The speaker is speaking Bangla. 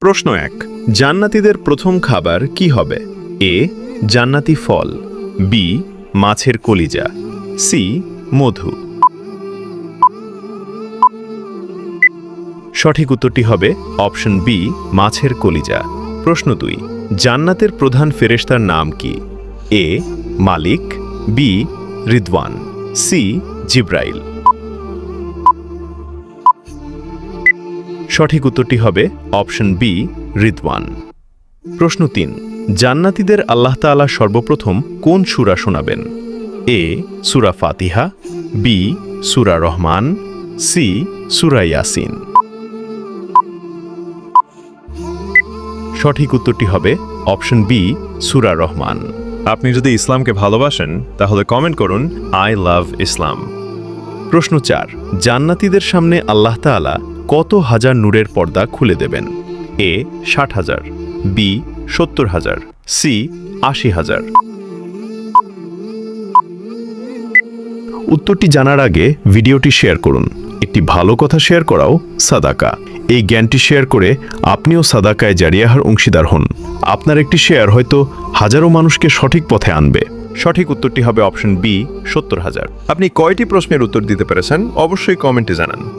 প্রশ্ন 1, জান্নাতীদের প্রথম খাবার কি হবে? এ, জান্নাতি ফল, বি, মাছের কলিজা, সি, মধু। সঠিক উত্তরটি হবে অপশন বি, মাছের কলিজা। প্রশ্ন 2, জান্নাতের প্রধান ফেরেশতার নাম কি? এ, মালিক, বি, রিদওয়ান, সি, জিব্রাইল। সঠিক উত্তরটি হবে অপশন বি, রিদওয়ান। প্রশ্ন 3, জান্নাতীদের আল্লাহ তাআলা সর্বপ্রথম কোন সূরা শোনাবেন? এ, সূরা ফাতিহা, বি, সূরা রহমান, সি, সূরা ইয়াসিন। সঠিক উত্তরটি হবে অপশন বি, সূরা রহমান। আপনি যদি ইসলামকে ভালোবাসেন তাহলে কমেন্ট করুন আই লাভ ইসলাম। প্রশ্ন 4, জান্নাতীদের সামনে আল্লাহ তাআলা কত হাজার নূরের পর্দা খুলে দেবেন? এ, 60,000, বি, 70,000, সি, 80,000। উত্তরটি জানার আগে ভিডিওটি শেয়ার করুন। একটি ভালো কথা শেয়ার করাও সাদাকা। এই জ্ঞানটি শেয়ার করে আপনিও সাদাকায় জারিয়াহার অংশীদার হন। আপনার একটি শেয়ার হয়তো হাজারো মানুষকে সঠিক পথে আনবে। সঠিক উত্তরটি হবে অপশন বি, 70,000। আপনি কয়টি প্রশ্নের উত্তর দিতে পেরেছেন অবশ্যই কমেন্টে জানান।